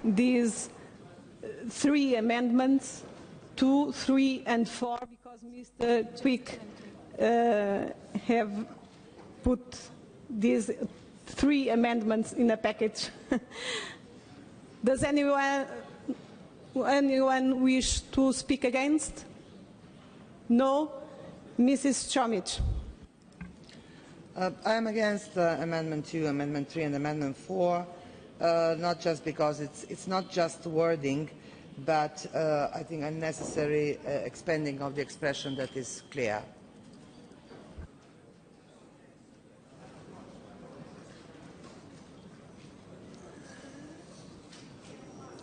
these three amendments, 2, 3, and 4, because Mr. Twick have put these three amendments in a package. Does anyone wish to speak against? No? Mrs. Chomich. I am against Amendment 2, Amendment 3, and Amendment 4, not just because it's not just wording, but I think unnecessary expanding of the expression that is clear.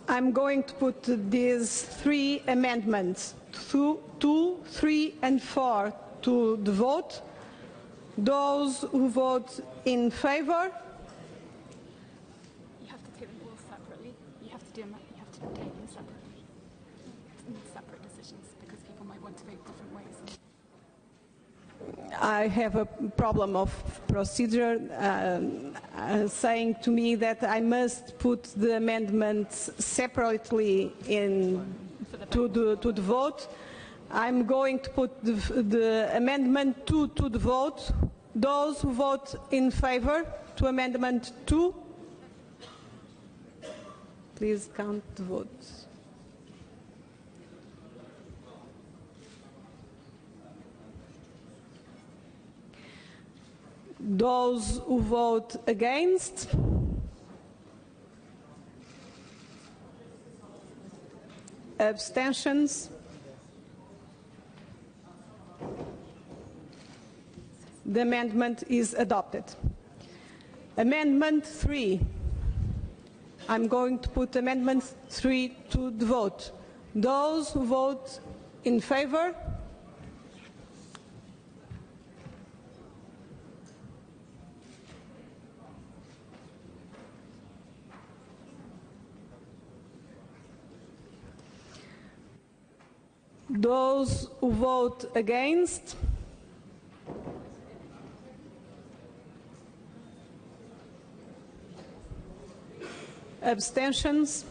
I'm going to put these three amendments, 2, 3, and 4, to the vote. Those who vote in favor? You have to take them all separately. You have to take them separately. Separate decisions, because people might want to vote different ways. I have a problem of procedure saying to me that I must put the amendments separately to the vote. I'm going to put the amendment 2 to the vote. Those who vote in favor to amendment 2, please count the votes. Those who vote against? Abstentions? The amendment is adopted. Amendment 3. I'm going to put Amendment 3 to the vote. Those who vote in favor? Those who vote against? Abstentions?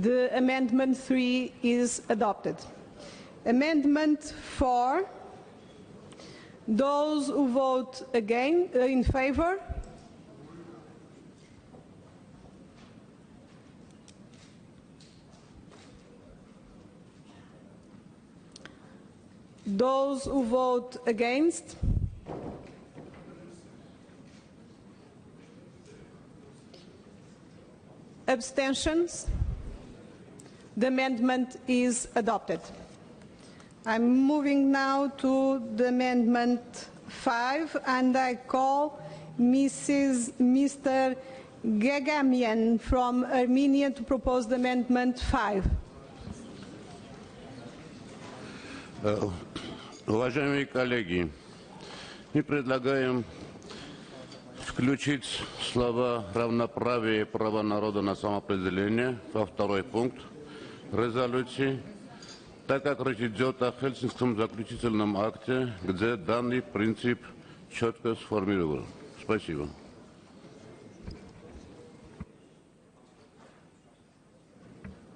The Amendment 3 is adopted. Amendment 4. Those who vote again in favor? Those who vote against? Abstentions? The amendment is adopted. I'm moving now to the Amendment 5, and I call Mr. Gagamian from Armenia to propose the Amendment 5. Уважаемые коллеги, мы предлагаем включить слова «равноправие и право народа на самоопределение» во второй пункт резолюции, так как речь идет о Хельсинском заключительном акте, где данный принцип четко сформулирован. Спасибо.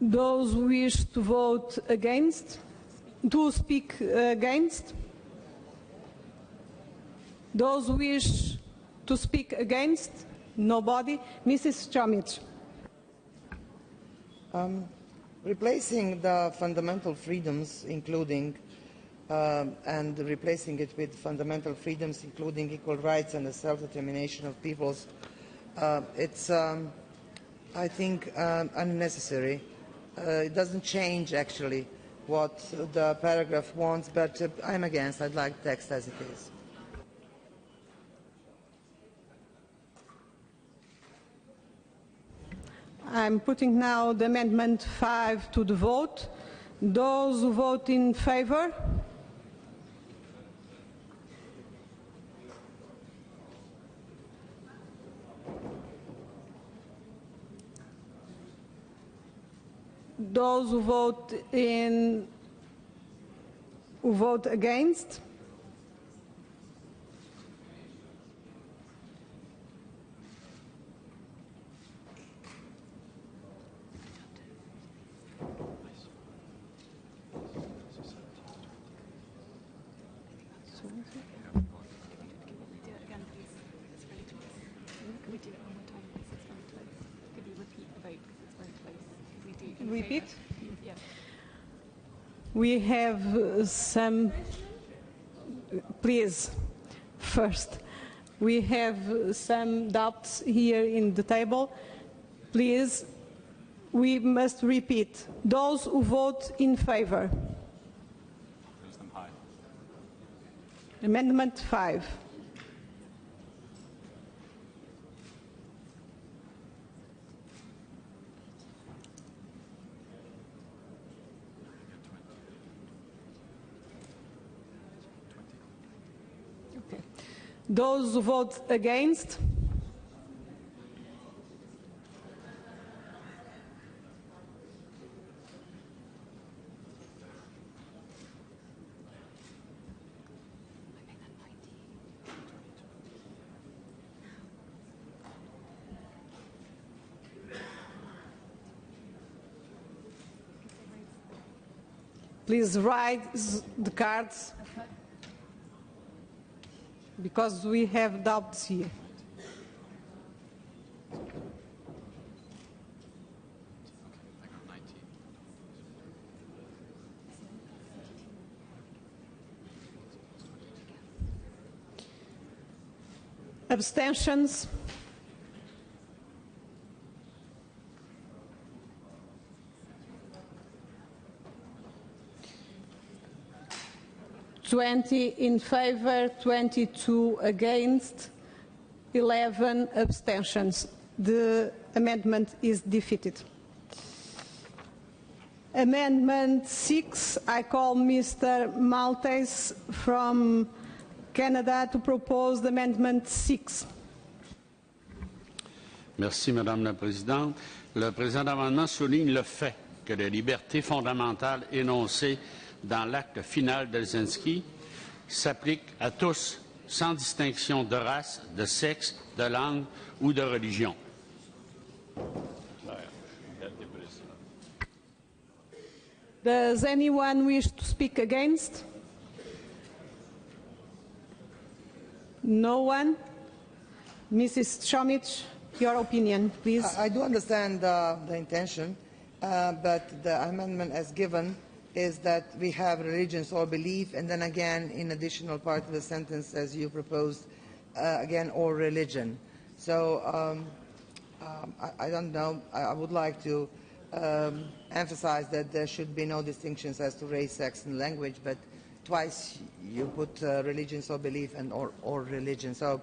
Those who wish to vote against? To speak against? Those who wish to speak against? Nobody. Mrs. Chomich. Replacing the fundamental freedoms, including, and replacing it with fundamental freedoms, including equal rights and the self-determination of peoples, it's, I think, unnecessary. It doesn't change, actually, what the paragraph wants, but I'm against. I'd like text as it is. I'm putting now the Amendment 5 to the vote. Those who vote in favor? Those who vote against? do it one more time because it's very close. Could we repeat the vote because it's very close? If we do in Repeat? favour. Yeah. We have some, please, first, we have some doubts here in the table. Please, we must repeat. Those who vote in favor. Amendment 5. Okay. Those who vote against. Please raise the cards because we have doubts here. Abstentions? (20 in favor, 22 against, 11 abstentions. The amendment is defeated. Amendment 6, I call Mr. Maltese from Canada to propose the Amendment 6. Merci, Madame la Présidente. Le présent amendement souligne le fait que les libertés fondamentales énoncées dans l'acte final d'Helsinki s'appliquent à tous, sans distinction de race, de sexe, de langue ou de religion. Does anyone wish to speak against? No one? Mrs. Chomich, your opinion, please. I do understand the intention, but the amendment as given is that we have religions or belief, and then again, in additional part of the sentence, as you proposed, again, or religion. So I don't know. I would like to emphasize that there should be no distinctions as to race, sex, and language, but twice you put religions or belief and or religion. So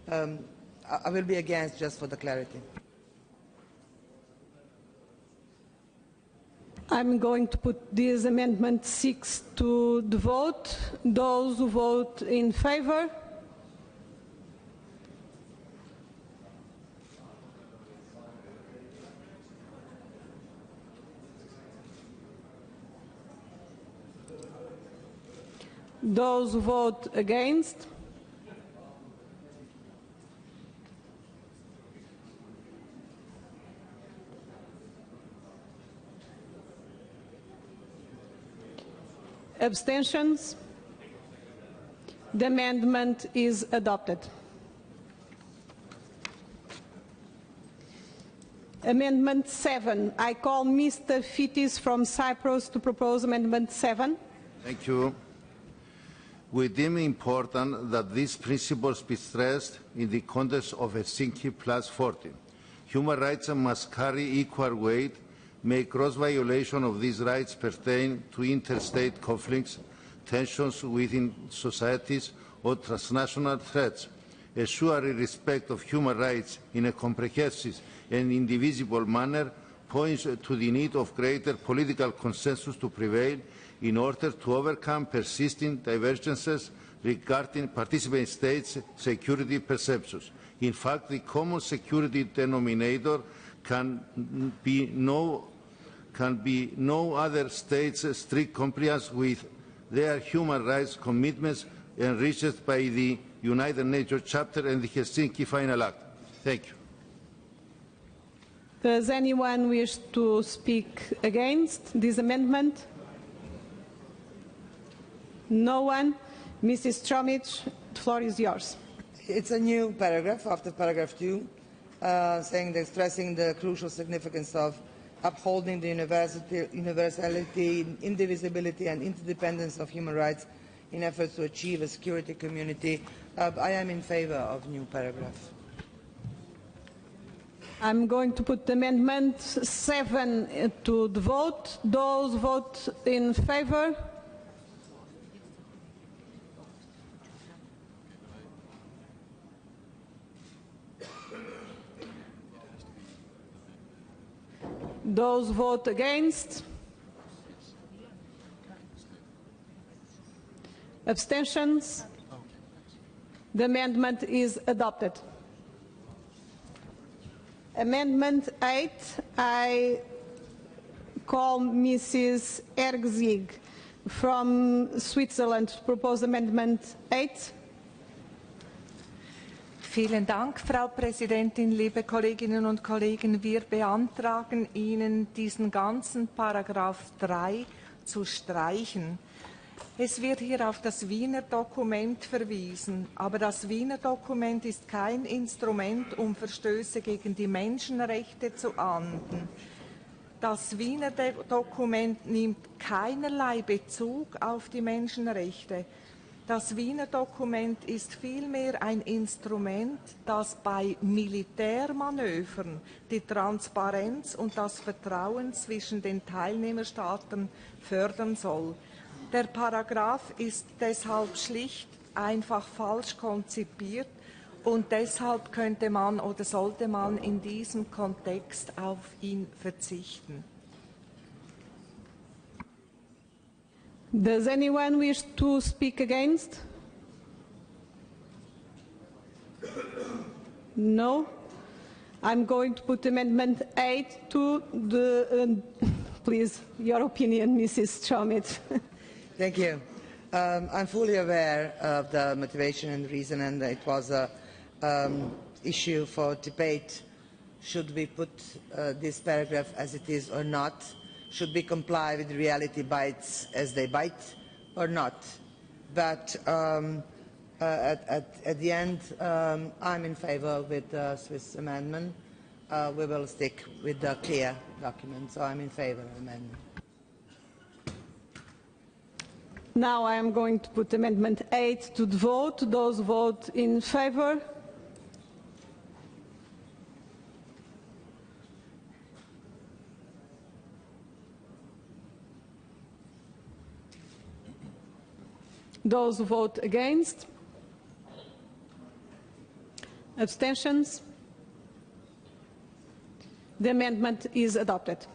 I will be against, just for the clarity. I'm going to put this Amendment 6 to the vote. Those who vote in favor? Those who vote against? Abstentions? The amendment is adopted. Amendment 7. I call Mr. Fitis from Cyprus to propose Amendment 7. Thank you. We deem important that these principles be stressed in the context of Helsinki Plus 14. Human rights must carry equal weight. May gross violation of these rights pertain to interstate conflicts, tensions within societies, or transnational threats. Assuring respect of human rights in a comprehensive and indivisible manner points to the need of greater political consensus to prevail in order to overcome persisting divergences regarding participating states' security perceptions. In fact, the common security denominator can be no other state's strict compliance with their human rights commitments enriched by the United Nations Chapter and the Helsinki Final Act. Thank you. Does anyone wish to speak against this amendment? No one? Mrs. Chomich, the floor is yours. It's a new paragraph after paragraph 2, stressing the crucial significance of upholding the universality, indivisibility and interdependence of human rights in efforts to achieve a security community. I am in favor of new paragraph. I'm going to put Amendment 7 to the vote. Those vote in favor? Those vote against? Abstentions? The amendment is adopted. Amendment 8, I call Mrs. Ergzig from Switzerland to propose Amendment 8. Vielen Dank, Frau Präsidentin, liebe Kolleginnen und Kollegen. Wir beantragen Ihnen, diesen ganzen Paragraph 3 zu streichen. Es wird hier auf das Wiener Dokument verwiesen, aber das Wiener Dokument ist kein Instrument, um Verstöße gegen die Menschenrechte zu ahnden. Das Wiener Dokument nimmt keinerlei Bezug auf die Menschenrechte. Das Wiener Dokument ist vielmehr ein Instrument, das bei Militärmanövern die Transparenz und das Vertrauen zwischen den Teilnehmerstaaten fördern soll. Der Paragraph ist deshalb schlicht einfach falsch konzipiert und deshalb könnte man oder sollte man in diesem Kontext auf ihn verzichten. Does anyone wish to speak against? No? I'm going to put Amendment 8 to the... please, your opinion, Mrs. Chomit. Thank you. I'm fully aware of the motivation and reason, and it was an issue for debate. Should we put this paragraph as it is or not? Should we comply with reality bites as they bite or not? But at the end, I'm in favor with the Swiss amendment. We will stick with the clear document, so I'm in favor of the amendment. Now I am going to put Amendment 8 to the vote. Those vote in favor? Those who vote against? Abstentions? The amendment is adopted.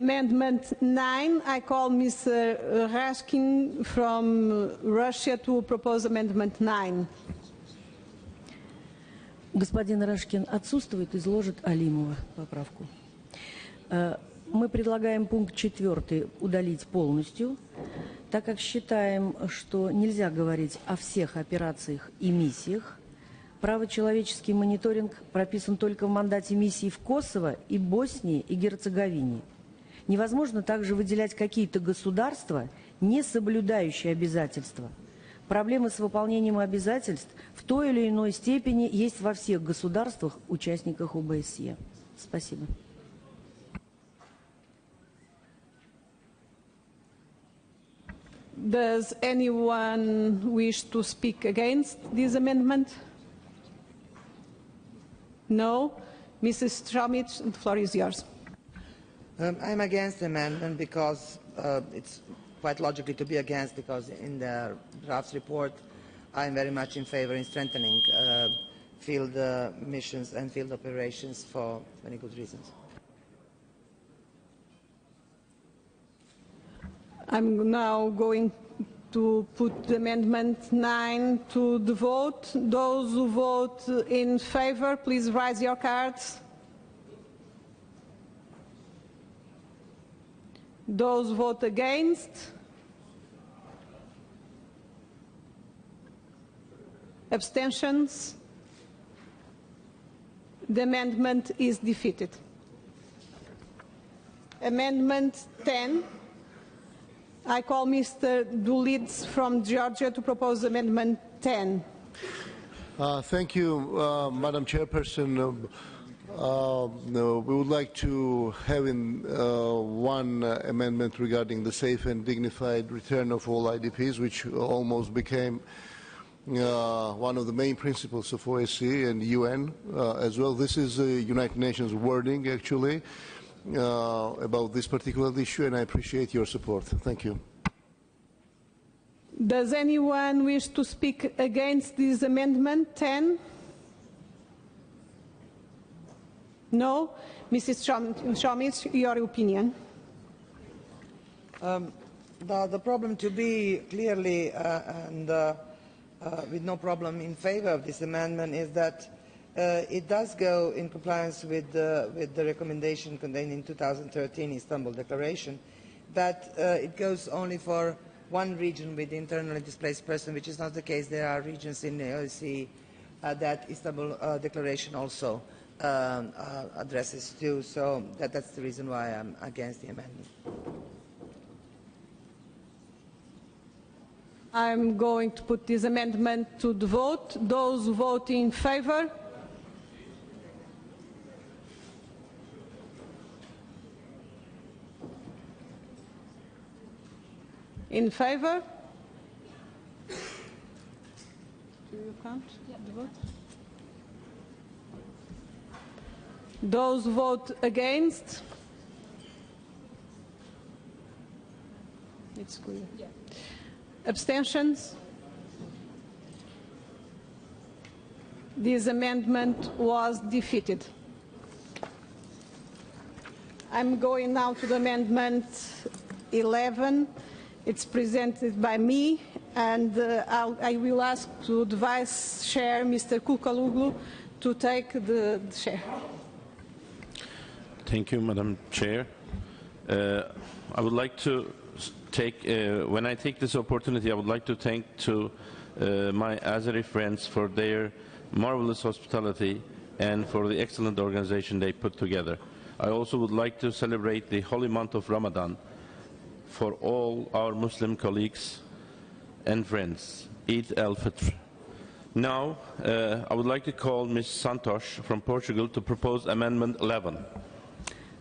Amendment 9, I call Mr. Raskin from Russia to propose Amendment 9. Господин Рашкин отсутствует, изложит Алимова поправку. Мы предлагаем пункт 4 удалить полностью, так как считаем, что нельзя говорить о всех операциях и миссиях. Правочеловеческий мониторинг прописан только в мандате миссий в Косово и Боснии и Герцеговине. Невозможно также выделять какие-то государства, не соблюдающие обязательства. Проблемы с выполнением обязательств в той или иной степени есть во всех государствах, участниках ОБСЕ. Спасибо. Does anyone wish to speak against this amendment? No? Mrs. Stramic, the floor is yours. I'm against the amendment because it's quite logically to be against, because in the draft report I'm very much in favor in strengthening field missions and field operations for many good reasons. I'm now going to put Amendment 9 to the vote. Those who vote in favor, please raise your cards. Those who vote against? Abstentions? The amendment is defeated. Amendment 10. I call Mr. Dulitz from Georgia to propose Amendment 10. Thank you, Madam Chairperson. We would like to have in one amendment regarding the safe and dignified return of all IDPs, which almost became one of the main principles of OSCE and UN as well. This is United Nations wording, actually, about this particular issue, and I appreciate your support. Thank you. Does anyone wish to speak against this amendment 10? No? Mrs. Chomich, your opinion. The problem to be clearly with no problem in favor of this amendment is that it does go in compliance with the recommendation contained in 2013 Istanbul Declaration, but it goes only for one region with internally displaced person, which is not the case. There are regions in the OSCE that Istanbul Declaration also addresses too, so that's the reason why I'm against the amendment. I'm going to put this amendment to the vote. Those who vote in favor? In favor? Do you count the vote? Those who vote against? It's clear. Yeah. Abstentions? This amendment was defeated. I'm going now to the amendment 11. It's presented by me, and I will ask to the Vice Chair, Mr. Kukaluglu, to take the chair. Thank you, Madam Chair. I would like to when I take this opportunity, I would like to thank my Azeri friends for their marvelous hospitality and for the excellent organization they put together. I also would like to celebrate the holy month of Ramadan for all our Muslim colleagues and friends. Eid al-Fitr. Now, I would like to call Ms. Santos from Portugal to propose Amendment 11.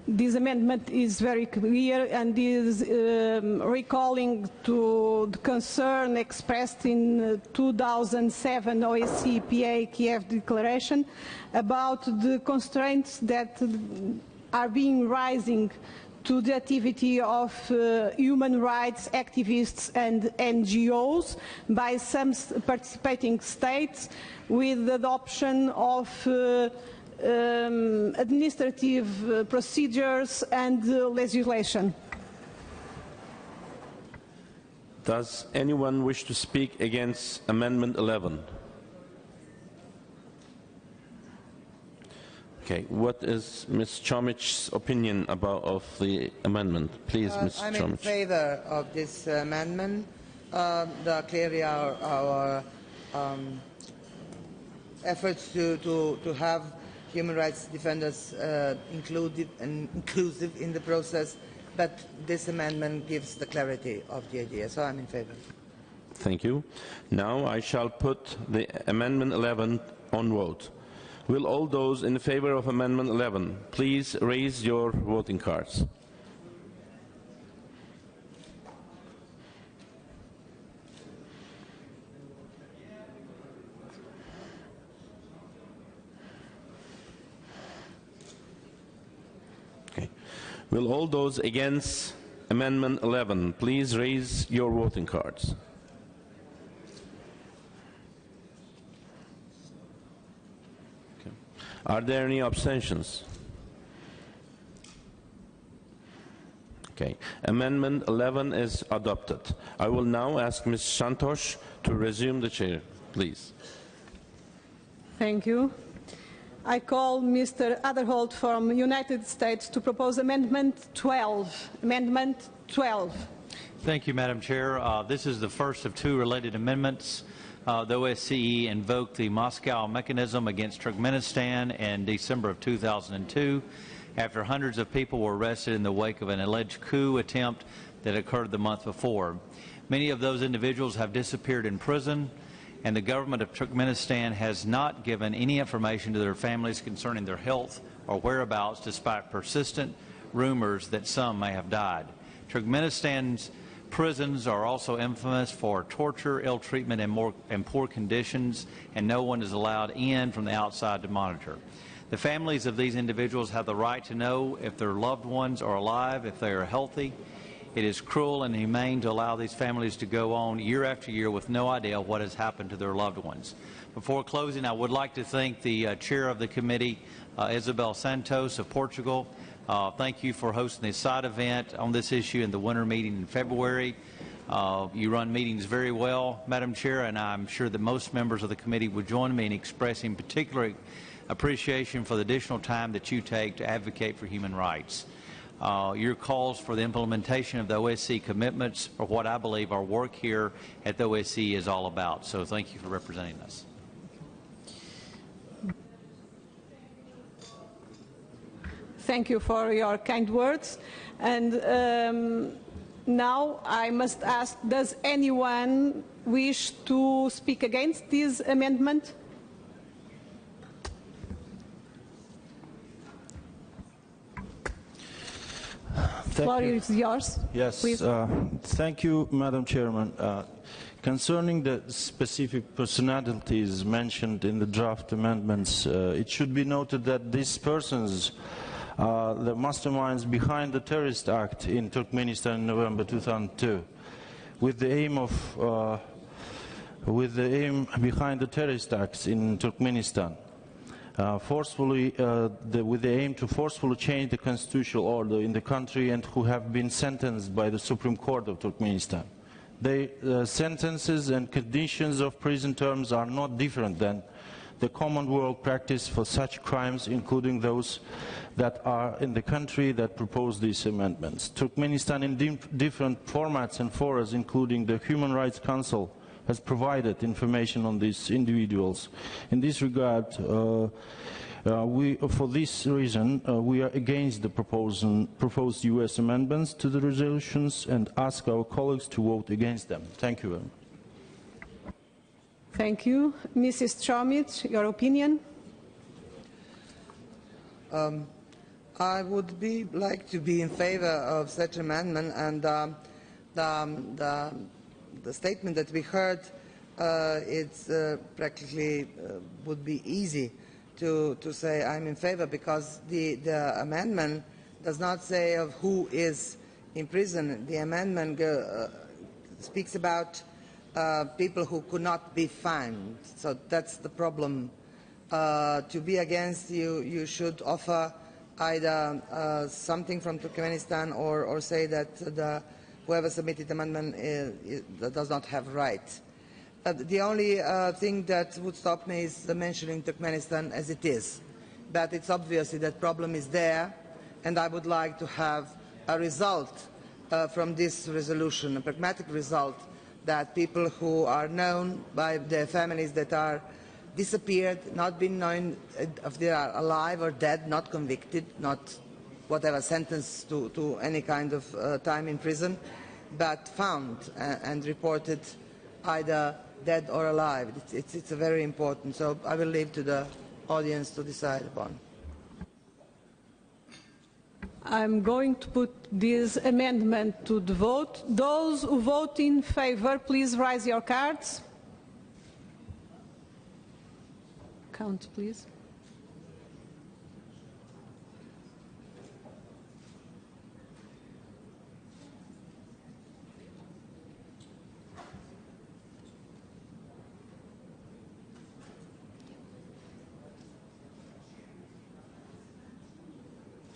This amendment is very clear and is recalling to the concern expressed in 2007 OSCE PA Kiev Declaration about the constraints that are being rising to the activity of human rights activists and NGOs by some participating states with the adoption of administrative procedures and legislation. Does anyone wish to speak against Amendment 11? Okay, what is Ms. Chomich's opinion of the amendment? Please, Ms. I'm Chomich. in favor of this amendment. Clearly our efforts to have human rights defenders included and inclusive in the process, but this amendment gives the clarity of the idea, so I'm in favor. Thank you. Now I shall put the Amendment 11 on vote. Will all those in favor of Amendment 11 please raise your voting cards? Okay. Will all those against Amendment 11 please raise your voting cards? Are there any abstentions? Okay. Amendment 11 is adopted. I will now ask Ms. Santos to resume the chair, please. Thank you. I call Mr. Adderholt from the United States to propose Amendment 12. Amendment 12. Thank you, Madam Chair. This is the first of two related amendments. The OSCE invoked the Moscow mechanism against Turkmenistan in December of 2002 after hundreds of people were arrested in the wake of an alleged coup attempt that occurred the month before. Many of those individuals have disappeared in prison, and the government of Turkmenistan has not given any information to their families concerning their health or whereabouts, despite persistent rumors that some may have died. Turkmenistan's prisons are also infamous for torture, ill treatment, and poor conditions, and no one is allowed in from the outside to monitor. The families of these individuals have the right to know if their loved ones are alive, if they are healthy. It is cruel and inhumane to allow these families to go on year after year with no idea what has happened to their loved ones. Before closing, I would like to thank the chair of the committee, Isabel Santos of Portugal. Thank you for hosting this side event on this issue in the winter meeting in February. You run meetings very well, Madam Chair, and I'm sure that most members of the committee would join me in expressing particular appreciation for the additional time that you take to advocate for human rights. Your calls for the implementation of the OSCE commitments are what I believe our work here at the OSCE is all about. So thank you for representing us. Thank you for your kind words. And now I must ask, does anyone wish to speak against this amendment? The floor is yours. Yes, thank you, Madam Chairman. Concerning the specific personalities mentioned in the draft amendments, it should be noted that these persons are the masterminds behind the terrorist act in Turkmenistan in November 2002, with the aim behind the terrorist acts in Turkmenistan. With the aim to forcefully change the constitutional order in the country, and who have been sentenced by the Supreme Court of Turkmenistan. Their sentences and conditions of prison terms are not different than the common world practice for such crimes, including those that are in the country that propose these amendments. Turkmenistan in different formats and forums, including the Human Rights Council, has provided information on these individuals. In this regard, for this reason, we are against the proposed U.S. amendments to the resolutions and ask our colleagues to vote against them. Thank you very much. Thank you. Mrs. Chomich, your opinion? I would like to be in favor of such amendment, and the statement that we heard, it's practically would be easy to say I'm in favor, because the amendment does not say of who is in prison. The amendment speaks about people who could not be found. So that's the problem. To be against, you should offer either something from Turkmenistan or say that whoever submitted the amendment does not have right. The only thing that would stop me is mentioning Turkmenistan as it is. But it's obviously that problem is there, and I would like to have a result from this resolution, a pragmatic result, that people who are known by their families that are disappeared, not been known if they are alive or dead, not convicted, not whatever sentenced to any kind of time in prison, but found and reported either dead or alive. It's very important. So I will leave to the audience to decide upon. I'm going to put this amendment to the vote. Those who vote in favor, please raise your cards. Count, please.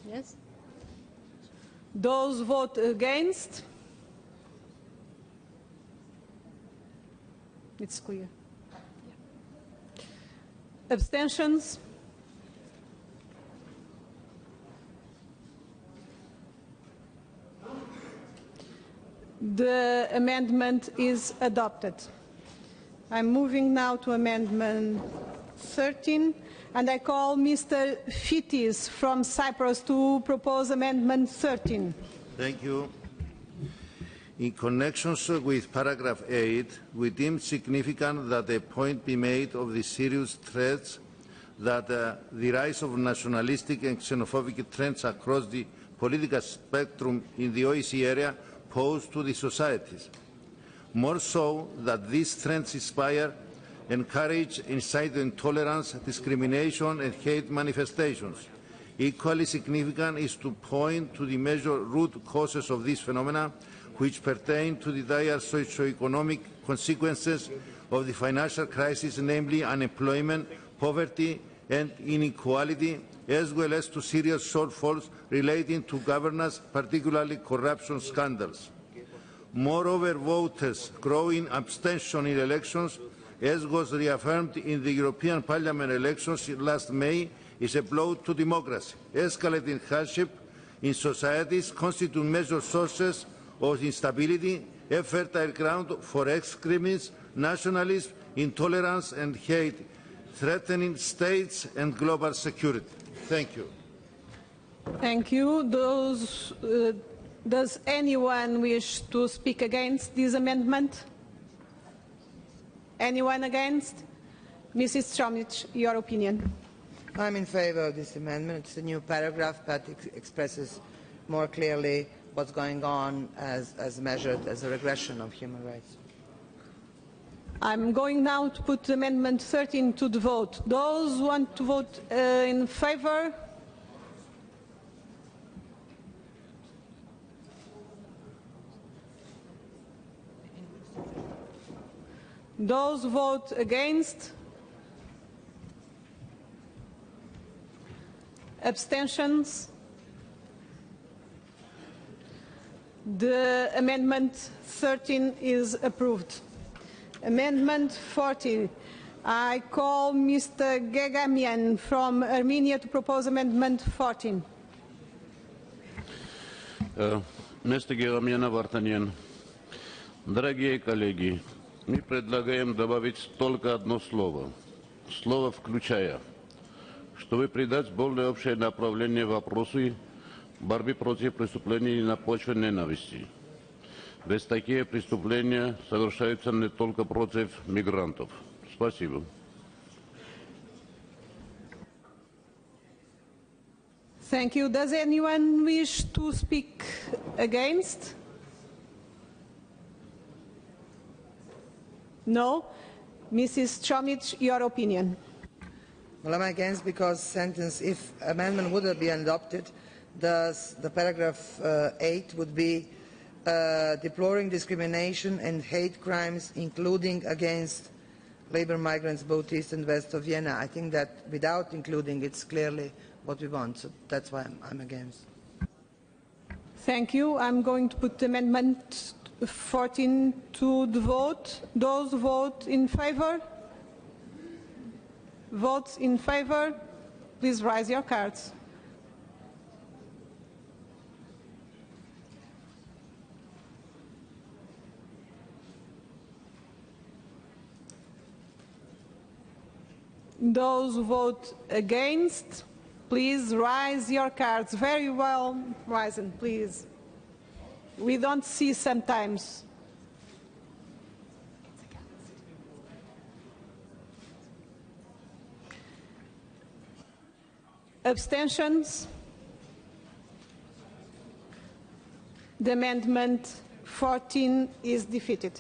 Yes. Those vote against? It's clear. Abstentions? The amendment is adopted. I'm moving now to Amendment 13, and I call Mr. Fitis from Cyprus to propose Amendment 13. Thank you. In connection with paragraph 8, we deem significant that a point be made of the serious threats that the rise of nationalistic and xenophobic trends across the political spectrum in the OEC area pose to the societies. More so that these trends inspire, encourage, incite intolerance, discrimination and hate manifestations. Equally significant is to point to the major root causes of these phenomena, which pertain to the dire socio-economic consequences of the financial crisis, namely unemployment, poverty and inequality, as well as to serious shortfalls relating to governance, particularly corruption scandals. Moreover, voters' growing abstention in elections, as was reaffirmed in the European Parliament elections last May, is a blow to democracy. Escalating hardship in societies constitute major sources of instability, a fertile ground for extremism, nationalism, intolerance and hate, threatening states and global security. Thank you. Thank you. Does anyone wish to speak against this amendment? Anyone against? Mrs. Stromich, your opinion. I'm in favor of this amendment. It's a new paragraph, but it expresses more clearly what's going on as measured as a regression of human rights. I'm going now to put Amendment 13 to the vote. Those who want to vote in favor? Those who vote against? Abstentions? The Amendment 13 is approved. Amendment 14. I call Mr. Gagamian from Armenia to propose Amendment 14. Вместо Геламена Вартанян. Дорогие коллеги, мы предлагаем добавить только одно слово. Слово «включая», чтобы придать более общее направление вопросу борьбы против преступлений на почве ненависти. Ведь такие преступления совершаются не только против мигрантов. Спасибо. Thank you. Does anyone wish to speak against? No? Mrs. Chomich, your opinion. Well, I'm against because sentence, if amendment would have been adopted, the paragraph 8 would be deploring discrimination and hate crimes, including against labor migrants both east and west of Vienna. I think that without including it's clearly what we want, so that's why I'm against. Thank you. I'm going to put Amendment 14 to the vote. Those who vote in favor? Votes in favor? Please raise your cards. Those who vote against, please raise your cards. Very well risen, please. We don't see sometimes. Abstentions? The Amendment 14 is defeated.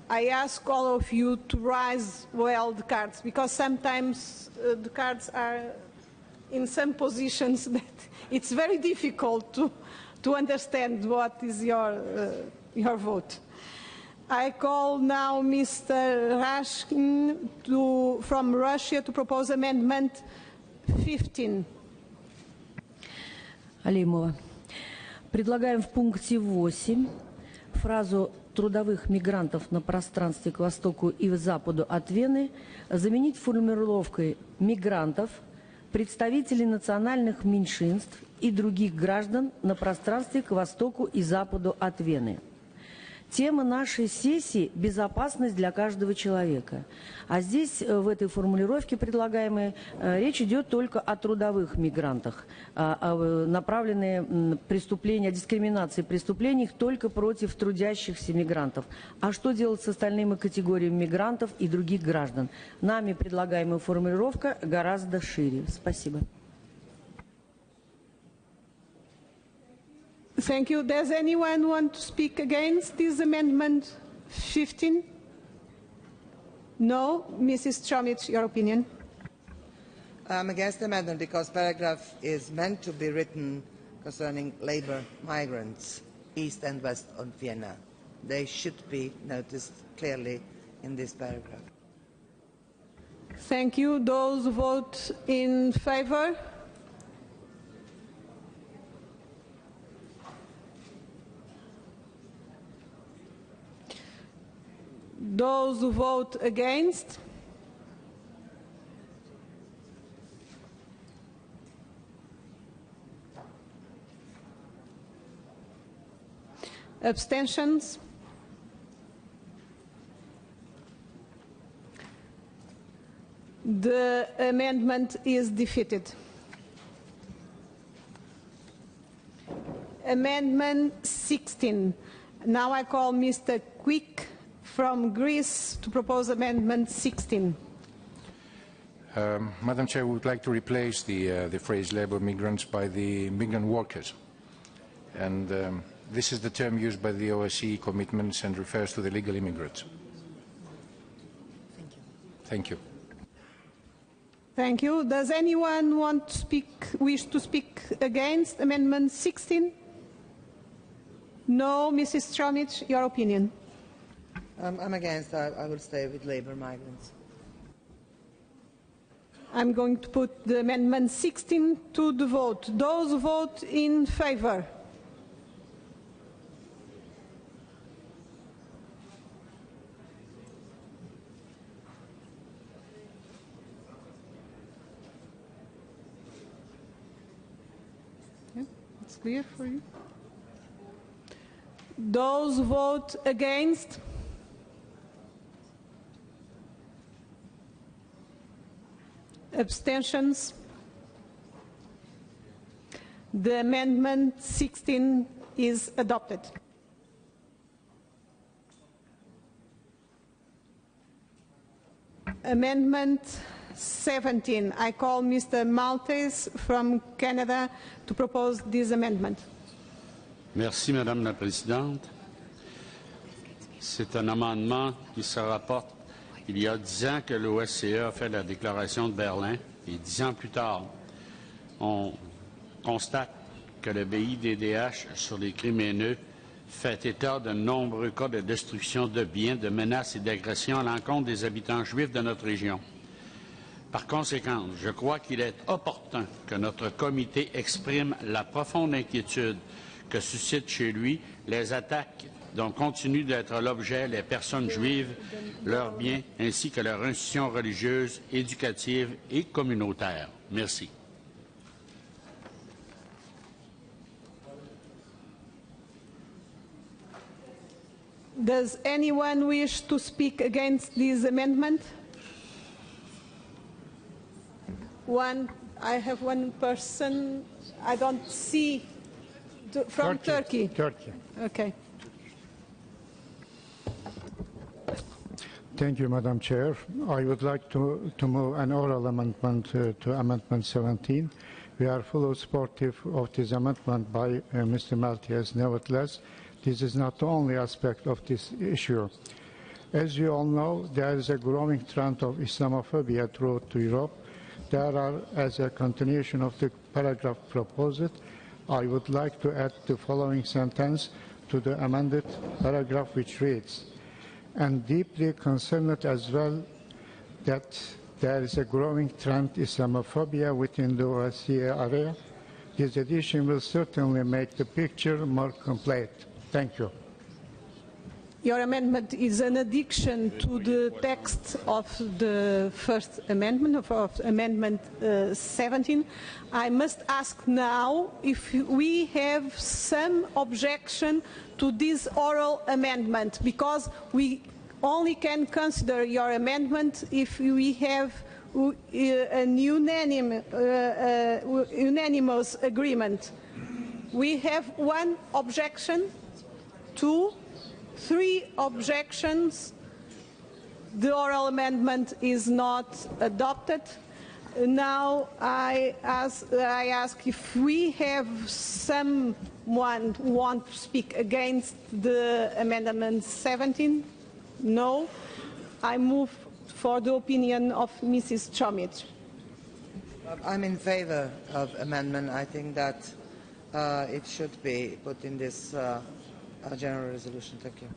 I ask all of you to raise well the cards, because sometimes the cards are in some positions that it's very difficult to understand what is your vote. I call now Mr. Rashkin from Russia to propose Amendment 15. Алимова. Предлагаем в пункте 8 фразу «трудовых мигрантов на пространстве к востоку и к западу от Вены» заменить формулировкой «мигрантов, представителей национальных меньшинств и других граждан на пространстве к востоку и западу от Вены». Тема нашей сессии – безопасность для каждого человека. А здесь, в этой формулировке предлагаемой, речь идет только о трудовых мигрантах, направленные преступления, о дискриминации преступлениях только против трудящихся мигрантов. А что делать с остальными категориями мигрантов и других граждан? Нами предлагаемая формулировка гораздо шире. Спасибо. Thank you. Does anyone want to speak against this amendment 15? No? Mrs. Chomich, your opinion? I'm against the amendment because paragraph is meant to be written concerning labour migrants, east and west of Vienna. They should be noticed clearly in this paragraph. Thank you. Those who vote in favour? Those who vote against? Abstentions? The amendment is defeated. Amendment 16. Now I call Mr. Quick from Greece to propose Amendment 16. Madam Chair, we would like to replace the phrase labour migrants by the migrant workers. And this is the term used by the OSCE commitments and refers to the legal immigrants. Thank you. Thank you. Does anyone wish to speak against Amendment 16? No. Mrs. Chomich, your opinion? I'm against. I will stay with labour migrants. I'm going to put the Amendment 16 to the vote. Those who vote in favour? Yeah, it's clear for you. Those who vote against? Abstentions? The Amendment 16 is adopted. Amendment 17. I call Mr. Maltese from Canada to propose this amendment. Merci, Madame la Présidente. C'est un amendement qui se rapporte il y a 10 ans que l'OSCE a fait la déclaration de Berlin et 10 ans plus tard, on constate que le BIDDH sur les crimes haineux fait état de nombreux cas de destruction de biens, de menaces et d'agressions à l'encontre des habitants juifs de notre région. Par conséquent, je crois qu'il est opportun que notre comité exprime la profonde inquiétude que suscitent chez lui les attaques dont continuent d'être l'objet les personnes juives, leurs biens, ainsi que leurs institutions religieuses, éducatives et communautaires. Merci. Does anyone wish to speak against this amendment? I have one person. I don't see from Turkey. Turkey. Okay. Thank you, Madam Chair. I would like to move an oral amendment to Amendment 17. We are fully supportive of this amendment by Mr. Maltese. Nevertheless, this is not the only aspect of this issue. As you all know, there is a growing trend of Islamophobia throughout Europe. There are, as a continuation of the paragraph proposed, I would like to add the following sentence to the amended paragraph, which reads, and deeply concerned as well that there is a growing trend Islamophobia within the OSCE area. This addition will certainly make the picture more complete. Thank you. your amendment is an addition to the text of the first amendment, of Amendment 17. I must ask now if we have some objection to this oral amendment, because we only can consider your amendment if we have an unanimous agreement. We have one objection, 2, 3 objections. The oral amendment is not adopted. Now I ask if we have someone who wants to speak against the Amendment 17. No. I move for the opinion of Mrs. Chomic. I'm in favor of amendment. I think that it should be put in this general resolution. Thank you.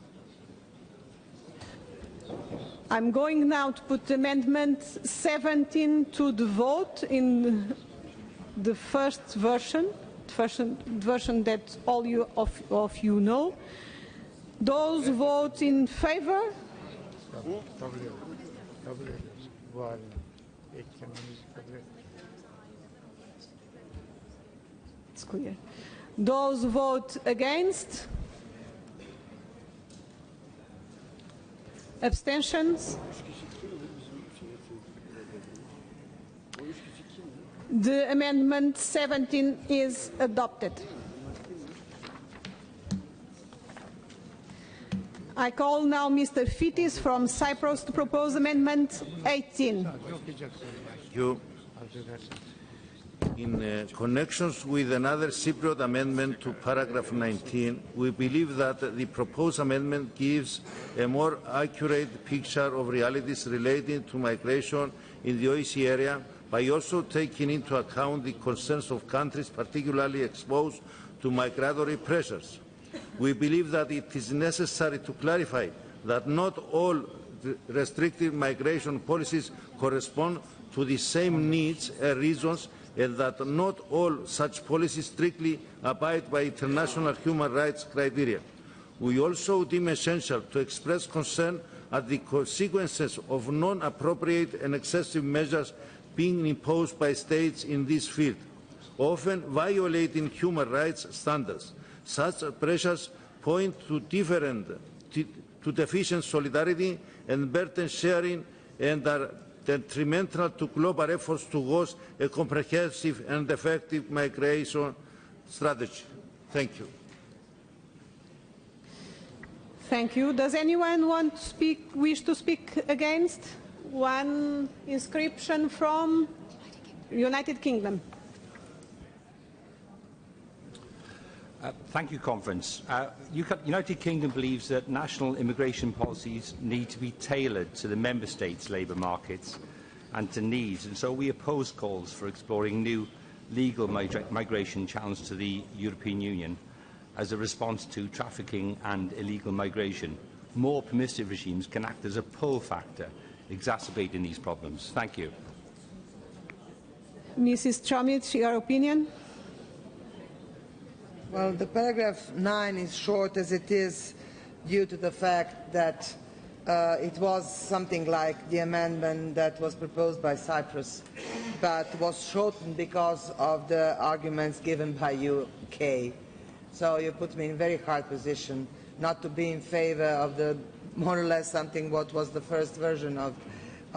I'm going now to put Amendment 17 to the vote in the first version, the version that all of you know. Those vote in favor? It's clear. Those vote against? Abstentions? The Amendment 17 is adopted. I call now Mr. Fitis from Cyprus to propose Amendment 18. You. In connections with another Cypriot amendment to paragraph 19, we believe that the proposed amendment gives a more accurate picture of realities relating to migration in the OEC area by also taking into account the concerns of countries particularly exposed to migratory pressures. We believe that it is necessary to clarify that not all restrictive migration policies correspond to the same needs and reasons, and that not all such policies strictly abide by international human rights criteria. We also deem essential to express concern at the consequences of non-appropriate and excessive measures being imposed by states in this field, often violating human rights standards. Such pressures point to deficient solidarity and burden sharing, and are detrimental to global efforts towards a comprehensive and effective migration strategy. Thank you. Thank you. Does anyone wish to speak against? One inscription from United Kingdom. Thank you, Conference. United Kingdom believes that national immigration policies need to be tailored to the Member States' labour markets and to needs, and so we oppose calls for exploring new legal migration channels to the European Union as a response to trafficking and illegal migration. More permissive regimes can act as a pull factor, exacerbating these problems. Thank you. Mrs. Chomic, your opinion? Well, the paragraph 9 is short as it is due to the fact that it was something like the amendment that was proposed by Cyprus, but was shortened because of the arguments given by UK. So you put me in a very hard position not to be in favour of the more or less something what was the first version of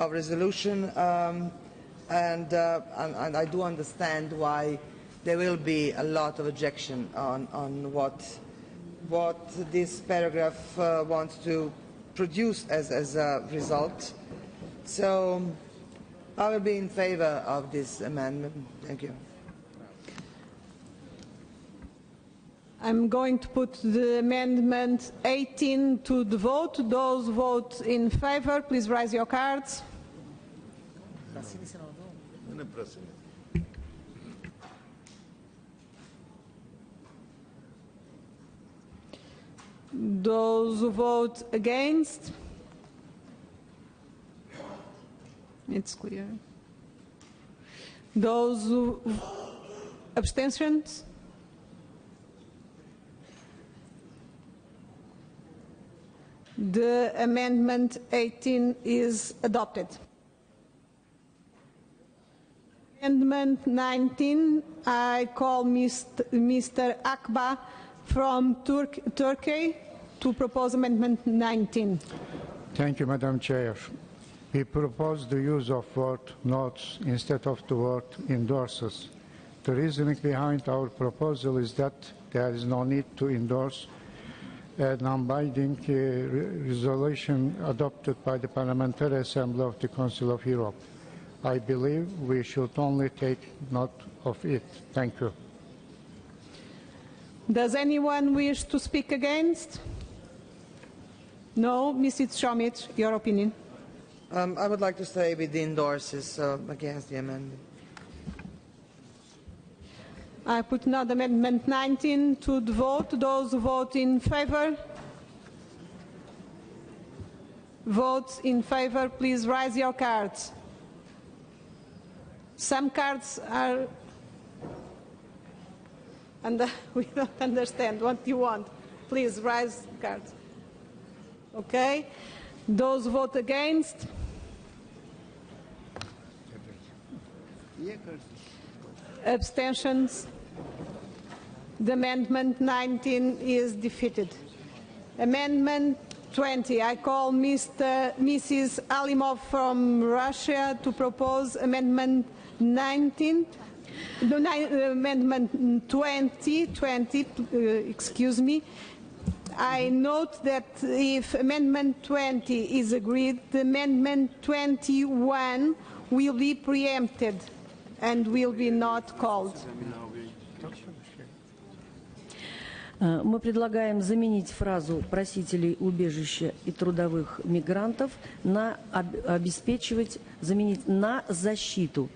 resolution, and I do understand why there will be a lot of objection on what this paragraph wants to produce as a result. So I will be in favour of this amendment. Thank you. I'm going to put the Amendment 18 to the vote. Those vote in favour, please raise your cards. Those who vote against? It's clear. Those who abstentions? The amendment 18 is adopted. Amendment 19, I call Mr. Akba from Turkey to propose amendment 19. Thank you, Madam Chair. We propose the use of word notes instead of the word endorses. The reasoning behind our proposal is that there is no need to endorse a non-binding resolution adopted by the Parliamentary Assembly of the Council of Europe. I believe we should only take note of it. Thank you. Does anyone wish to speak against? No, Mrs. Chomich, your opinion. I would like to say with the endorses against the amendment. I put now amendment 19 to the vote. Those who vote in favor? Votes in favor, please raise your cards. Some cards are, and we don't understand what you want. Please raise cards. Okay. Those who vote against? Abstentions? The amendment 19 is defeated. Amendment 20. I call Mrs. Alimov from Russia to propose amendment 19. No, amendment 20, excuse me. I note that if amendment 20 is agreed, the amendment 21 will be preempted and will be not called. Мы предлагаем заменить фразу «просителей убежища и трудовых мигрантов» на заменить на «защиту».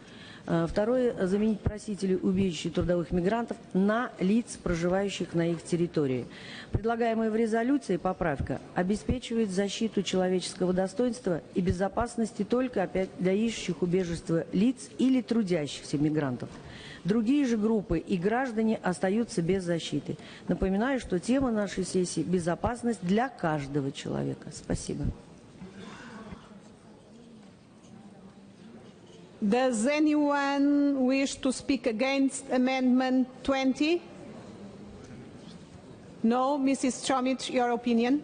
Второе – заменить просителей убежища и трудовых мигрантов на лиц, проживающих на их территории. Предлагаемая в резолюции поправка обеспечивает защиту человеческого достоинства и безопасности только опять для ищущих убежище лиц или трудящихся мигрантов. Другие же группы и граждане остаются без защиты. Напоминаю, что тема нашей сессии – безопасность для каждого человека. Спасибо. Does anyone wish to speak against Amendment 20? No, Mrs. Chomich, your opinion?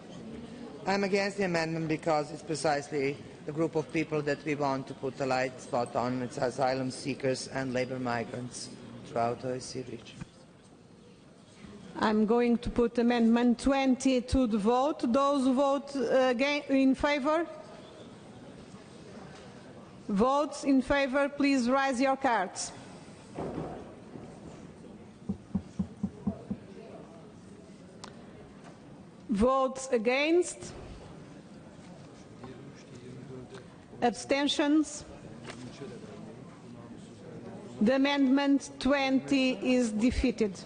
I'm against the amendment because it's precisely the group of people that we want to put a light spot on. It's asylum seekers and labor migrants throughout the OSCE region. I'm going to put Amendment 20 to the vote. Those who vote in favor? Votes in favor, please raise your cards. Votes against? Abstentions? The amendment 20 is defeated.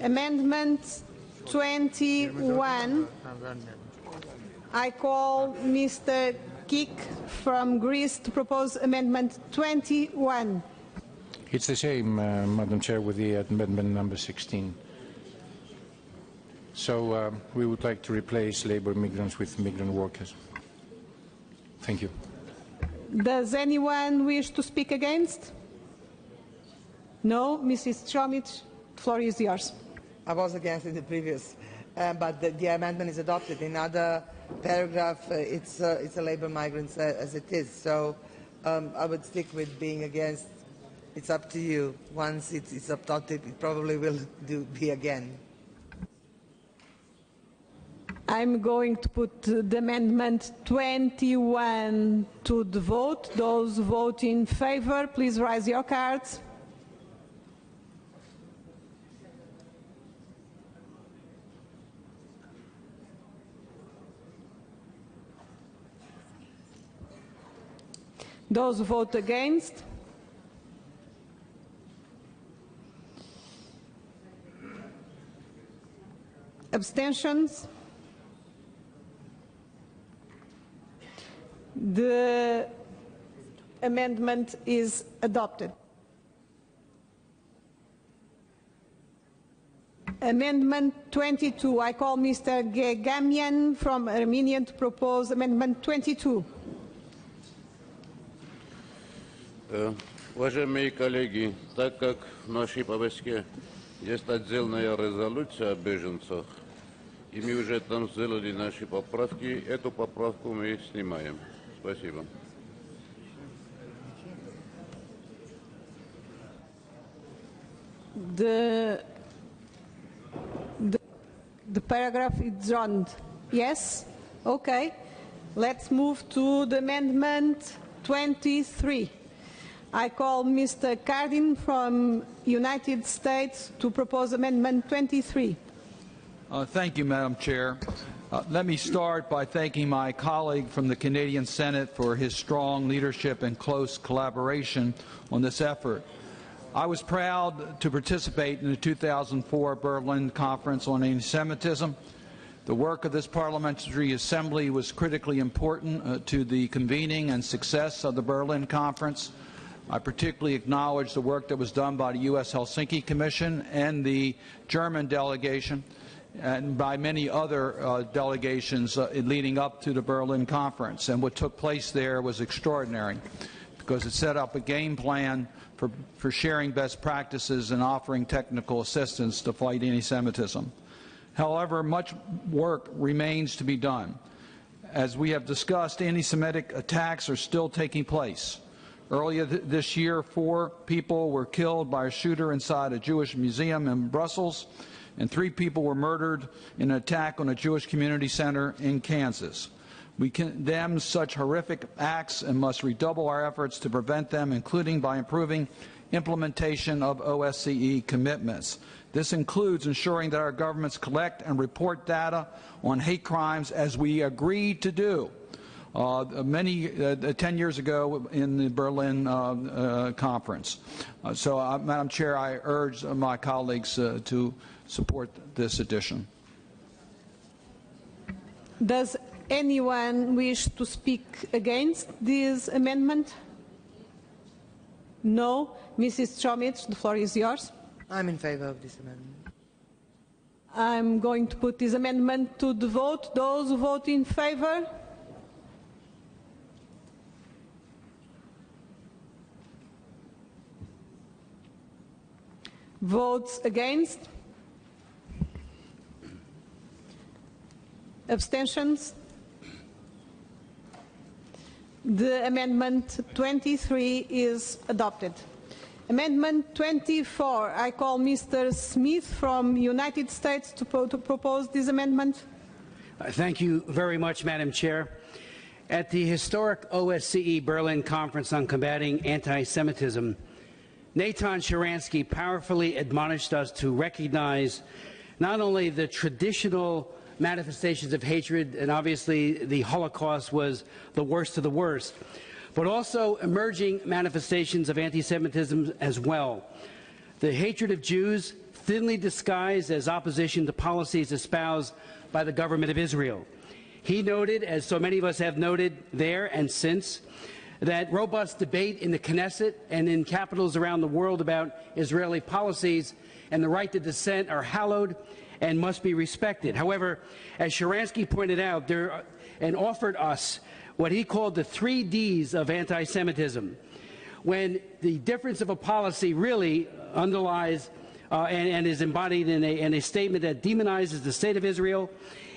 Amendment 21, I call Mr. Kik from Greece to propose amendment 21. It's the same, Madam Chair, with the amendment number 16. So we would like to replace labor migrants with migrant workers. Thank you. Does anyone wish to speak against? No, Mrs. Chomich, the floor is yours. I was against in the previous, but the amendment is adopted. In other paragraph, it's a labor migrants as it is. So I would stick with being against. It's up to you. Once it's adopted, it probably will be again. I'm going to put the amendment 21 to the vote. Those who vote in favor, please raise your cards. Those who vote against? Abstentions? The amendment is adopted. Amendment 22. I call Mr. Gegamian from Armenia to propose Amendment 22. Уважаемые коллеги, так как в нашей повестке есть отдельная резолюция о беженцах, и мы уже там сделали наши поправки, эту поправку мы снимаем. Спасибо. The paragraph is drawn. Yes? Okay. Let's move to the Amendment 23. I call Mr. Cardin from United States to propose Amendment 23. Thank you, Madam Chair. Let me start by thanking my colleague from the Canadian Senate for his strong leadership and close collaboration on this effort. I was proud to participate in the 2004 Berlin Conference on Anti-Semitism. The work of this Parliamentary Assembly was critically important to the convening and success of the Berlin Conference. I particularly acknowledge the work that was done by the U.S. Helsinki Commission and the German delegation, and by many other delegations leading up to the Berlin Conference. And what took place there was extraordinary, because it set up a game plan for sharing best practices and offering technical assistance to fight anti-Semitism. However, much work remains to be done. As we have discussed, anti-Semitic attacks are still taking place. Earlier this year, 4 people were killed by a shooter inside a Jewish museum in Brussels, and 3 people were murdered in an attack on a Jewish community center in Kansas. We condemn such horrific acts and must redouble our efforts to prevent them, including by improving implementation of OSCE commitments. This includes ensuring that our governments collect and report data on hate crimes, as we agreed to do 10 years ago in the Berlin conference. Madam Chair, I urge my colleagues to support this addition. Does anyone wish to speak against this amendment? No. Mrs. Chomich, the floor is yours. I'm in favor of this amendment. I'm going to put this amendment to the vote. Those who vote in favor? Votes against? Abstentions? The amendment 23 is adopted. Amendment 24, I call Mr. Smith from United States to propose this amendment. Thank you very much, Madam Chair. At the historic OSCE Berlin Conference on Combating Anti-Semitism, Natan Sharansky powerfully admonished us to recognize not only the traditional manifestations of hatred, and obviously the Holocaust was the worst of the worst, but also emerging manifestations of anti-Semitism as well. The hatred of Jews, thinly disguised as opposition to policies espoused by the government of Israel. He noted, as so many of us have noted there and since, that robust debate in the Knesset and in capitals around the world about Israeli policies and the right to dissent are hallowed and must be respected. However, as Sharansky pointed out and offered us what he called the 3 Ds of anti-Semitism, when the difference of a policy really underlies and is embodied in a statement that demonizes the state of Israel,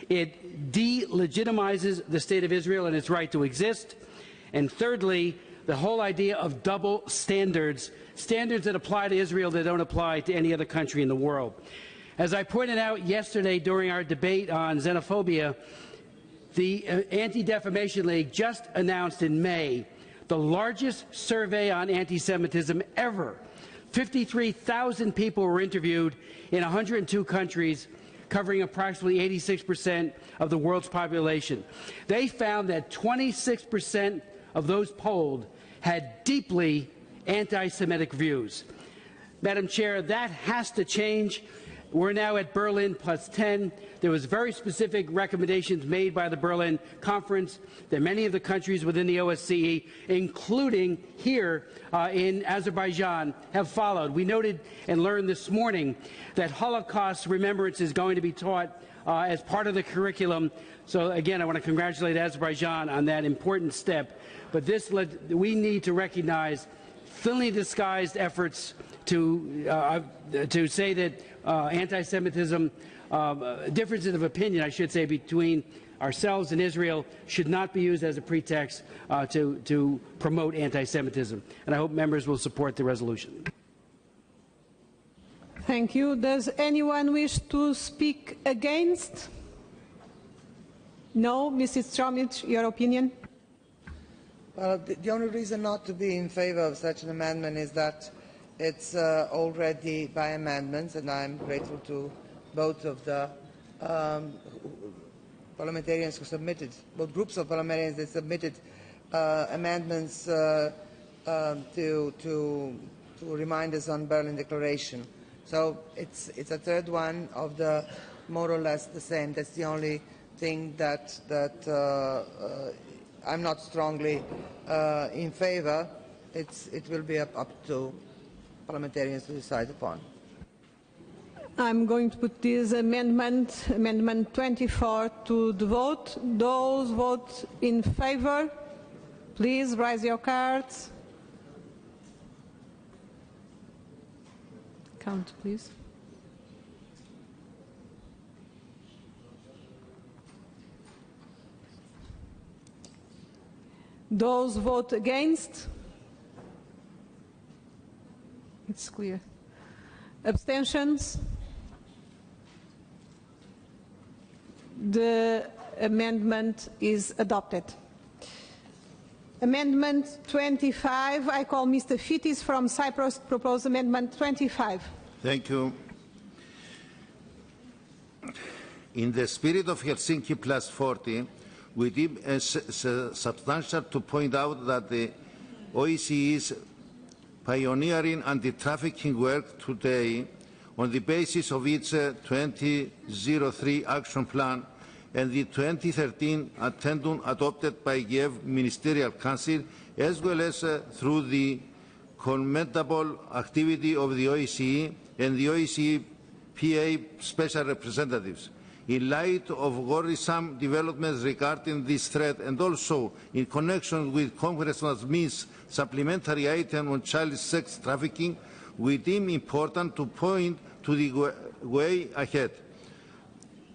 it delegitimizes the state of Israel and its right to exist, and thirdly, the whole idea of double standards, standards that apply to Israel that don't apply to any other country in the world. As I pointed out yesterday during our debate on xenophobia, the Anti-Defamation League just announced in May the largest survey on anti-Semitism ever. 53,000 people were interviewed in 102 countries, covering approximately 86% of the world's population. They found that 26% of those polled had deeply anti-Semitic views. Madam Chair, that has to change. We're now at Berlin plus 10. There was very specific recommendations made by the Berlin Conference that many of the countries within the OSCE, including here in Azerbaijan, have followed. We noted and learned this morning that Holocaust remembrance is going to be taught as part of the curriculum. So again, I want to congratulate Azerbaijan on that important step. But we need to recognize thinly disguised efforts to say that anti-Semitism, differences of opinion, I should say, between ourselves and Israel should not be used as a pretext to promote anti-Semitism. And I hope members will support the resolution. Thank you. Does anyone wish to speak against? No? Mrs. Stromic, your opinion? Well, the only reason not to be in favor of such an amendment is that it's already by amendments, and I'm grateful to both of the parliamentarians who submitted, both groups of parliamentarians that submitted amendments to remind us on Berlin Declaration. So it's a third one of the more or less the same. That's the only thing that I'm not strongly in favor. It will be up to parliamentarians to decide upon. I'm going to put this amendment 24, to the vote. Those vote in favor, please raise your cards. Count, please. Those vote against? It's clear. Abstentions? The amendment is adopted. Amendment 25, I call Mr. Fitis from Cyprus to propose amendment 25. Thank you. In the spirit of Helsinki plus 40, we deem it substantial to point out that the OSCE's pioneering anti-trafficking work today on the basis of its 2003 action plan and the 2013 addendum adopted by Kiev Ministerial Council, as well as through the commendable activity of the OSCE and the OSCE PA special representatives. In light of worrisome developments regarding this threat, and also in connection with Congressman Smith's supplementary item on child sex trafficking, we deem important to point to the way ahead.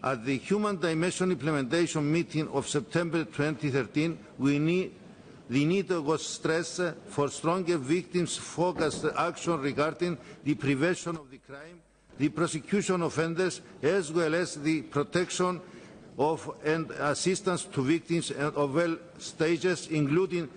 At the Human Dimension Implementation meeting of September 2013, the need was stressed for stronger victims-focused action regarding the prevention of the crime, the prosecution of offenders, as well as the protection of and assistance to victims of all stages, including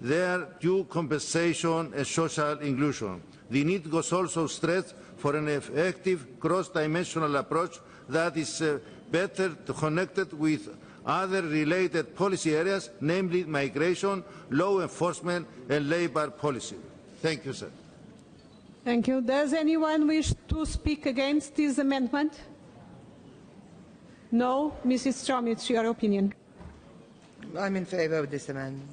their due compensation and social inclusion. The need was also stressed for an effective cross-dimensional approach that is better connected with other related policy areas, namely migration, law enforcement, and labour policy. Thank you, sir. Thank you. Does anyone wish to speak against this amendment? No? Mrs. Stromic, your opinion. I'm in favor of this amendment.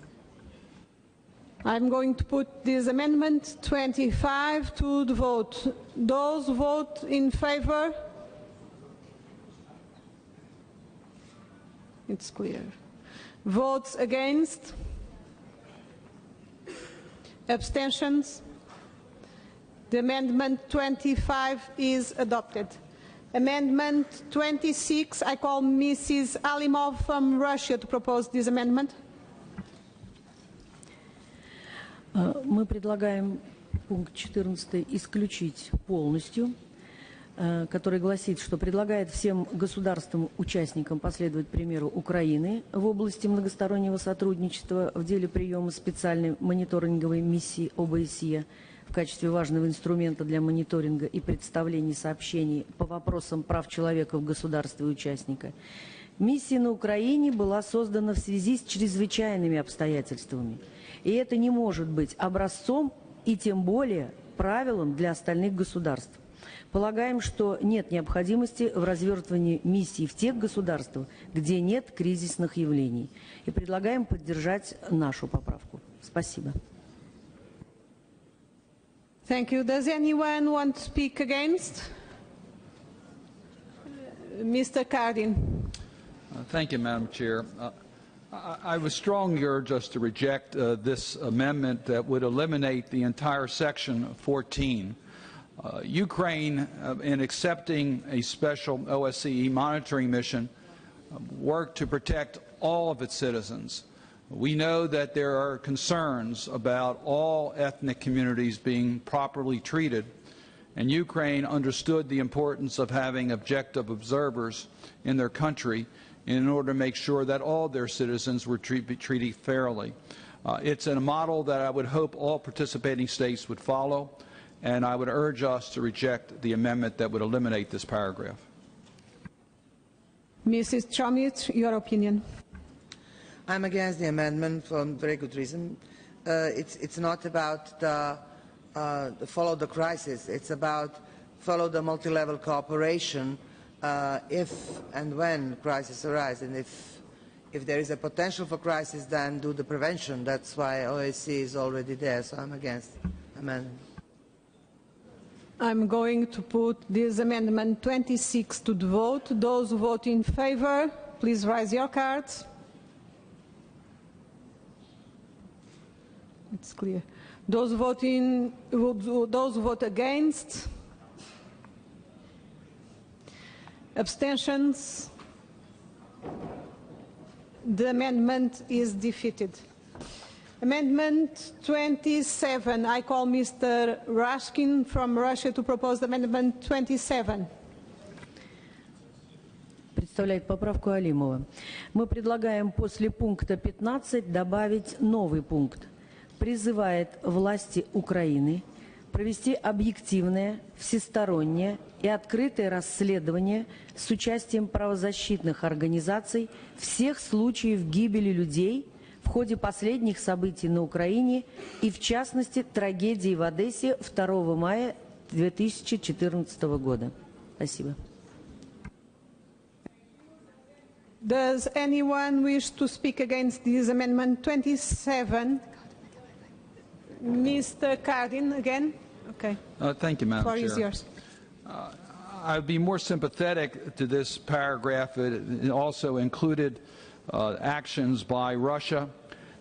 I'm going to put this amendment 25 to the vote. Those vote in favor? It's clear. Votes against? Abstentions? The amendment 25 is adopted. Amendment 26, I call Mrs. Alimov from Russia to propose this amendment. Мы предлагаем пункт 14 исключить полностью, который гласит, что предлагает всем государствам-участникам последовать примеру Украины в области многостороннего сотрудничества в деле приема специальной мониторинговой миссии ОБСЕ в качестве важного инструмента для мониторинга и представления сообщений по вопросам прав человека в государстве-участника. Миссия на Украине была создана в связи с чрезвычайными обстоятельствами. И это не может быть образцом и тем более правилом для остальных государств. Полагаем, что нет необходимости в развертывании миссий в тех государствах, где нет кризисных явлений. И предлагаем поддержать нашу поправку. Спасибо. Thank you. Does anyone want to speak against? Mr. Cardin. Thank you, Madam Chair. I would strongly urge us to reject this amendment that would eliminate the entire section 14. Ukraine, in accepting a special OSCE monitoring mission, worked to protect all of its citizens. We know that there are concerns about all ethnic communities being properly treated, and Ukraine understood the importance of having objective observers in their country in order to make sure that all their citizens were treated fairly. It's a model that I would hope all participating states would follow, and I would urge us to reject the amendment that would eliminate this paragraph. Mrs. Chomich, your opinion. I'm against the amendment for a very good reason. It's not about the follow the crisis. It's about follow the multi-level cooperation if and when crises arise. And if there is a potential for crisis, then do the prevention. That's why OSCE is already there. So I'm against the amendment. I'm going to put this amendment 26 to the vote. Those who vote in favor, please raise your cards. It's clear. Those who vote against, abstentions, the amendment is defeated. Amendment 27, I call Mr. Rashkin from Russia to propose amendment 27. Представляет поправку Алимова. Мы предлагаем после пункта 15 добавить новый пункт. Призывает власти Украины провести объективное, всестороннее и открытое расследование с участием правозащитных организаций всех случаев гибели людей в ходе последних событий на Украине и, в частности, трагедии в Одессе 2 мая 2014 года. Спасибо. Does anyone wish to speak against this amendment 27? Mr. Cardin, again? Okay. Thank you, Madam Chair. The floor is yours. I'd be more sympathetic to this paragraph. It also included actions by Russia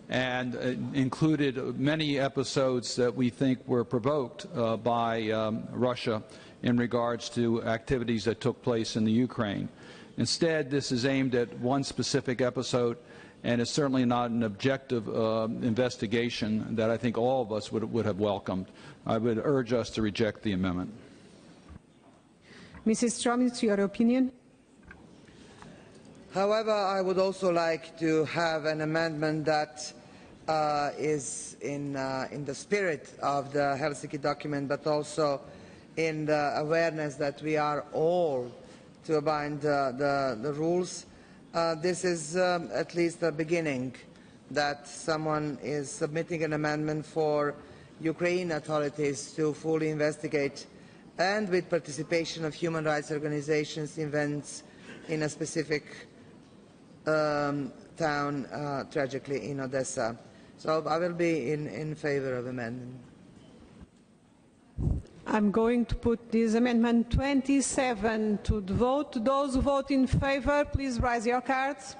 and included many episodes that we think were provoked by Russia in regards to activities that took place in the Ukraine. Instead, this is aimed at one specific episode, and it's certainly not an objective investigation that I think all of us would have welcomed. I would urge us to reject the amendment. Mrs. Chomich, your opinion? However, I would also like to have an amendment that is in the spirit of the Helsinki document, but also in the awareness that we are all to abide the rules. This is at least a beginning, that someone is submitting an amendment for Ukraine authorities to fully investigate, and with participation of human rights organizations, events in a specific town, tragically in Odessa. So I will be in favor of amendment. I'm going to put this amendment 27 to the vote. Those who vote in favor, please raise your cards.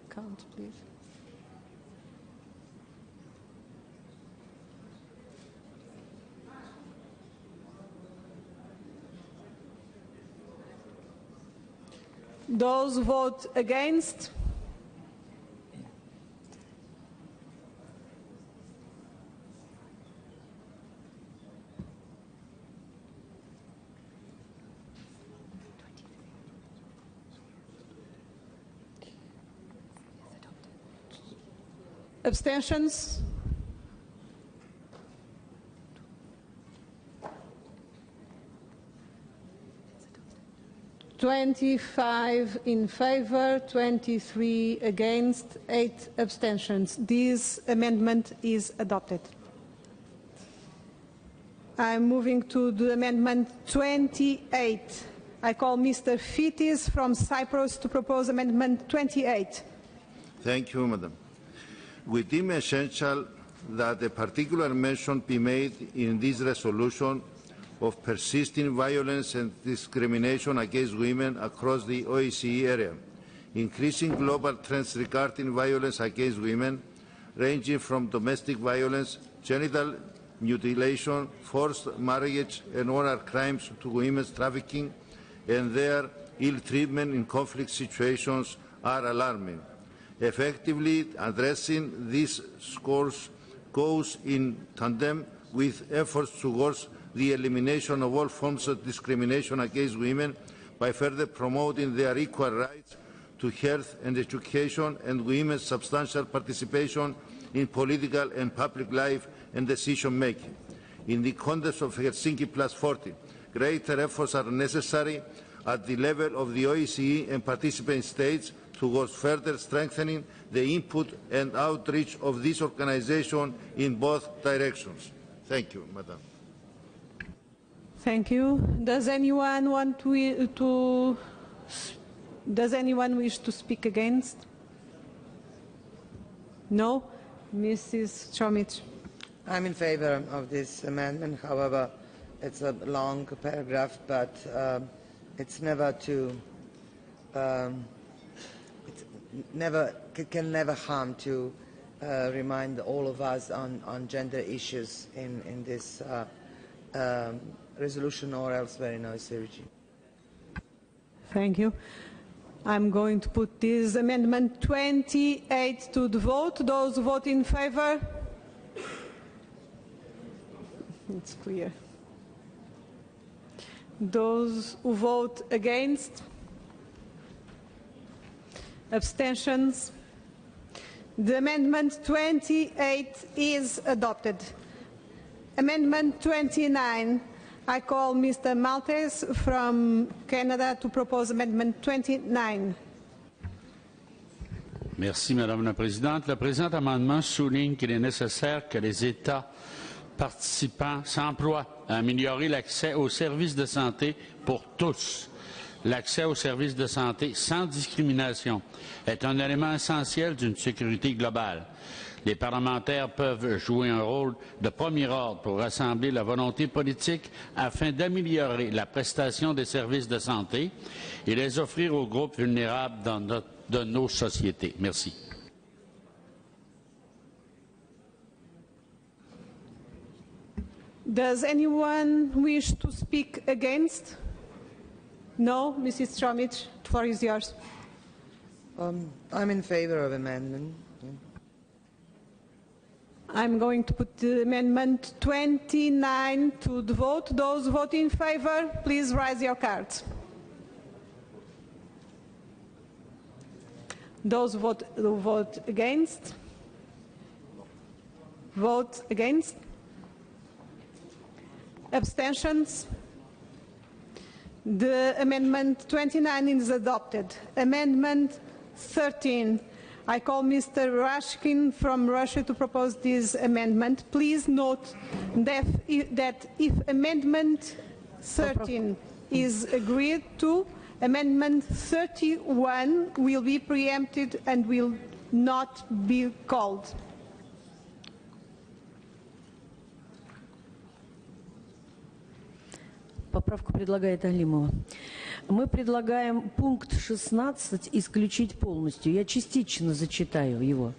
Count, please. Those who vote against? Abstentions? (25 in favor, 23 against, 8 abstentions). This amendment is adopted. I'm moving to the amendment 28. I call Mr. Fitis from Cyprus to propose amendment 28. Thank you, Madam. We deem essential that a particular mention be made in this resolution of persisting violence and discrimination against women across the OSCE area, increasing global trends regarding violence against women, ranging from domestic violence, genital mutilation, forced marriage and honor crimes to women's trafficking, and their ill treatment in conflict situations are alarming. Effectively addressing these scores goes in tandem with efforts towards the elimination of all forms of discrimination against women by further promoting their equal rights to health and education and women's substantial participation in political and public life and decision-making. In the context of Helsinki Plus 40, greater efforts are necessary at the level of the OSCE and participant states towards further strengthening the input and outreach of this organization in both directions. Thank you, Madam. Thank you. Does anyone wish to speak against? No? Mrs. Chomic. I'm in favor of this amendment. However, it's a long paragraph, but it's never to can never harm to remind all of us on gender issues in this resolution or elsewhere in OSCE. Thank you. I'm going to put this amendment 28 to the vote. Those who vote in favor? It's clear. Those who vote against? Abstentions? The amendment 28 is adopted. Amendment 29. I call Mr. Maltese from Canada to propose amendment 29. Merci, Madame la Présidente. Le présent amendement souligne qu'il est nécessaire que les États participants s'emploient à améliorer l'accès aux services de santé pour tous. L'accès aux services de santé sans discrimination est un élément essentiel d'une sécurité globale. Les parlementaires peuvent jouer un rôle de premier ordre pour rassembler la volonté politique afin d'améliorer la prestation des services de santé et les offrir aux groupes vulnérables de nos sociétés. Merci. Does anyone wish to speak against? No? Mrs. Chomic, the floor is yours. I'm in favor of amendment. I'm going to put the amendment 29 to the vote. Those vote in favor, please raise your cards. Those who vote against? Vote against? Abstentions? The amendment 29 is adopted. Amendment 13. I call Mr. Rashkin from Russia to propose this amendment. Please note that if amendment 13 is agreed to, amendment 31 will be preempted and will not be called. Поправку предлагает Алимова. Мы предлагаем пункт 16 исключить полностью. Я частично зачитаю его.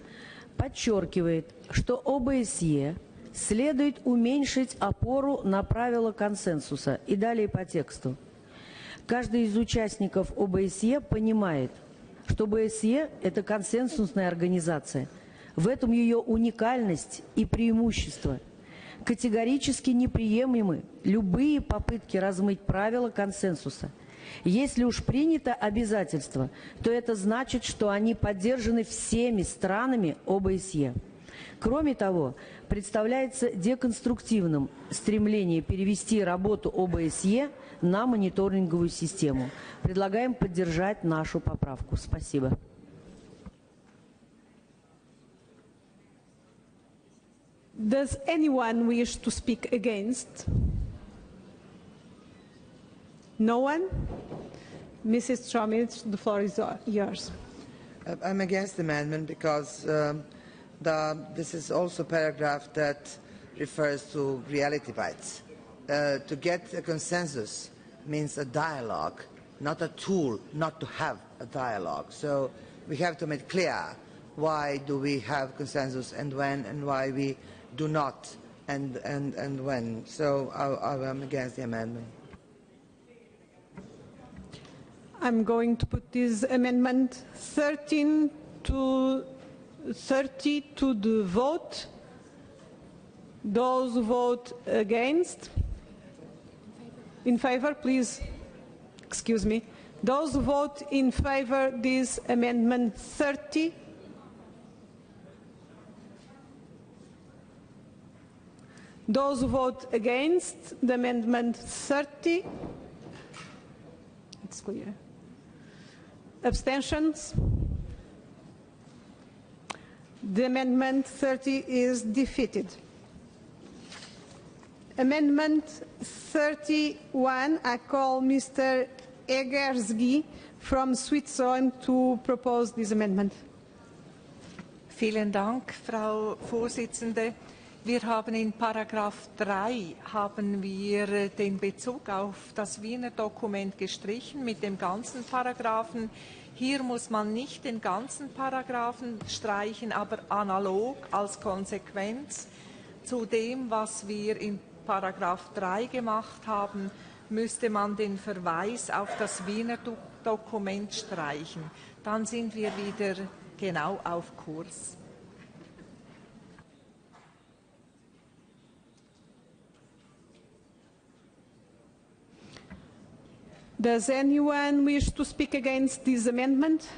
Подчеркивает, что ОБСЕ следует уменьшить опору на правила консенсуса. И далее по тексту. Каждый из участников ОБСЕ понимает, что ОБСЕ – это консенсусная организация. В этом ее уникальность и преимущество. Категорически неприемлемы любые попытки размыть правила консенсуса. Если уж принято обязательство, то это значит, что они поддержаны всеми странами ОБСЕ. Кроме того, представляется деконструктивным стремление перевести работу ОБСЕ на мониторинговую систему. Предлагаем поддержать нашу поправку. Спасибо. Does anyone wish to speak against? No one? Mrs. Tromich, the floor is yours. I'm against the amendment because this is also a paragraph that refers to reality bites. To get a consensus means a dialogue, not a tool not to have a dialogue. So we have to make clear why do we have consensus and when, and why we do not, and when. So I'm against the amendment. I'm going to put this amendment 13 to 30 to the vote. Those who vote against, in favor, please, excuse me. Those who vote in favor this amendment 30. Those who vote against the amendment 30. It's clear. Abstentions? The amendment 30 is defeated. Amendment 31, I call Mr. Egersgi from Switzerland to propose this amendment. Vielen Dank, Frau Vorsitzende. Wir haben in Paragraph 3 den Bezug auf das Wiener Dokument gestrichen mit dem ganzen Paragraphen. Hier muss man nicht den ganzen Paragraphen streichen, aber analog als Konsequenz zu dem, was wir in Paragraph 3 gemacht haben, müsste man den Verweis auf das Wiener Dokument streichen. Dann sind wir wieder genau auf Kurs. Does anyone wish to speak against this amendment?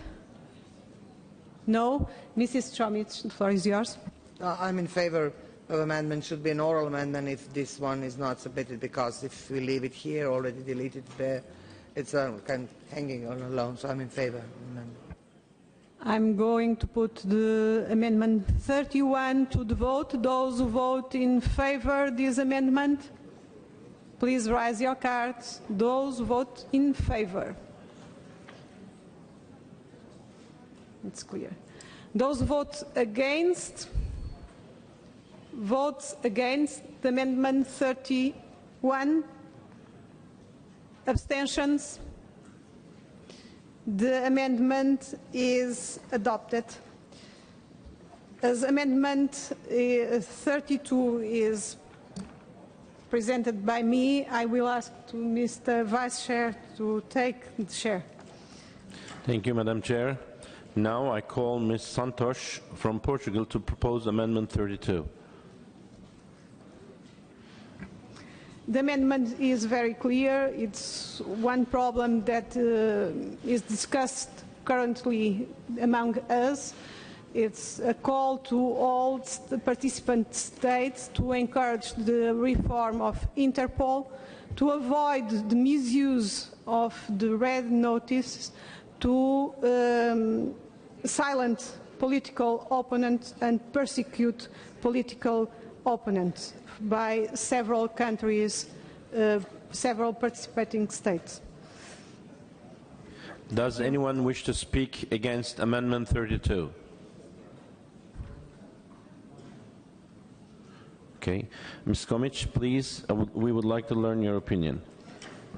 No? Mrs. Tromich, the floor is yours. I'm in favor of amendment. Should be an oral amendment if this one is not submitted, because if we leave it here, already deleted there, it's kind of hanging on alone, so I'm in favor of amendment. I'm going to put the amendment 31 to the vote. Those who vote in favor of this amendment, please raise your cards. Those who vote in favor. It's clear. Those who vote against, votes against the amendment 31. Abstentions. The amendment is adopted. As amendment 32 is presented by me, I will ask to Mr. Vice Chair to take the chair. Thank you, Madam Chair. Now I call Ms. Santos from Portugal to propose Amendment 32. The amendment is very clear. It's one problem that is discussed currently among us. It's a call to all the participant states to encourage the reform of Interpol, to avoid the misuse of the red notice, to silence political opponents and persecute political opponents by several countries, several participating states. Does anyone wish to speak against Amendment 32? Okay. Ms. Komic, please, we would like to learn your opinion.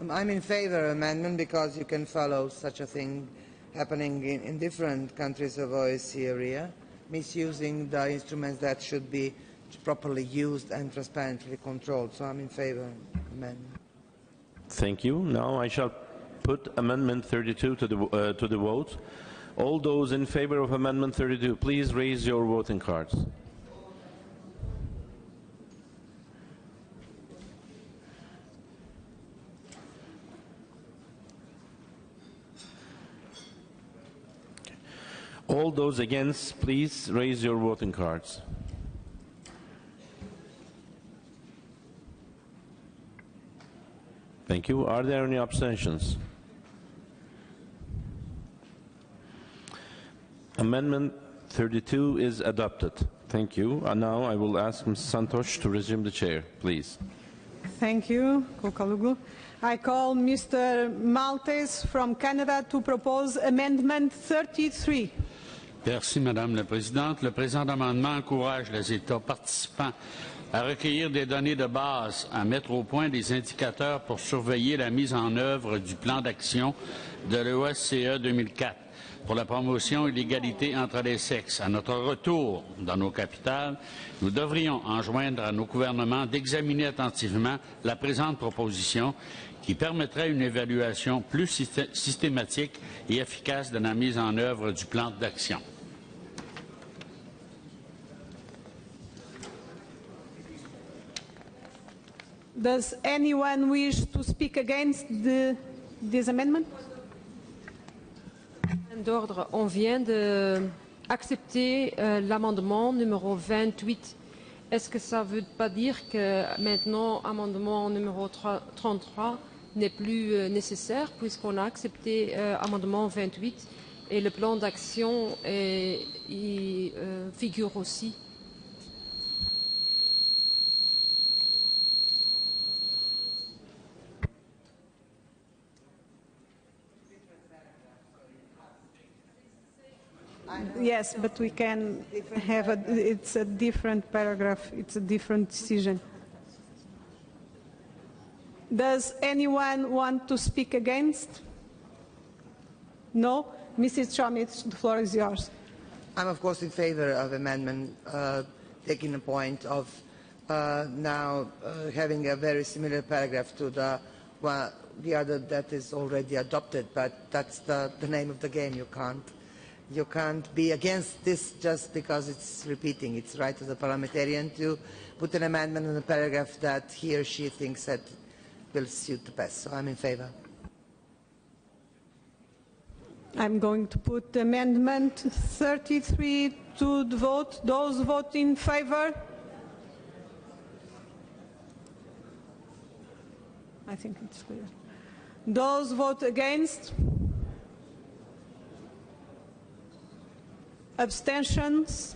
I'm in favor of amendment because you can follow such a thing happening in different countries of OSCE area, misusing the instruments that should be properly used and transparently controlled. So I'm in favor of amendment. Thank you. Now I shall put Amendment 32 to the vote. All those in favor of Amendment 32, please raise your voting cards. All those against, please raise your voting cards. Thank you. Are there any abstentions? Amendment 32 is adopted. Thank you. And now I will ask Ms. Santosh to resume the chair, please. Thank you, Kokaluglu. I call Mr. Maltese from Canada to propose Amendment 33. Merci, Madame la Présidente. Le présent amendement encourage les États participants à recueillir des données de base, à mettre au point des indicateurs pour surveiller la mise en œuvre du plan d'action de l'OSCE 2004 pour la promotion et l'égalité entre les sexes. À notre retour dans nos capitales, nous devrions enjoindre à nos gouvernements d'examiner attentivement la présente proposition qui permettrait une évaluation plus systématique et efficace de la mise en œuvre du plan d'action. Does anyone wish to speak against this amendment? D'ordre, on vient d'accepter l'amendement numéro 28. Est-ce que ça ne veut pas dire que maintenant, l'amendement numéro 33 n'est plus nécessaire puisqu'on a accepté l'amendement 28 et le plan d'action y figure aussi? Yes, but we can have it's a different paragraph, it's a different decision. Does anyone want to speak against? No? Mrs. Chomich, the floor is yours. I'm of course in favor of amendment taking the point of now having a very similar paragraph to the other that is already adopted, but that's the name of the game. You can't be against this just because it's repeating. It's right as a parliamentarian to put an amendment in the paragraph that he or she thinks that will suit the best. So I'm in favor. I'm going to put Amendment 33 to the vote. Those vote in favor? I think it's clear. Those vote against? Abstentions?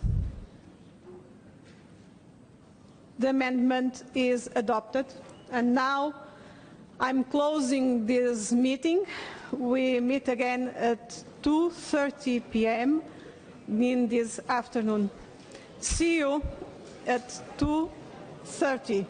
The amendment is adopted. And now I'm closing this meeting. We meet again at 2:30 p.m. in this afternoon. See you at 2:30.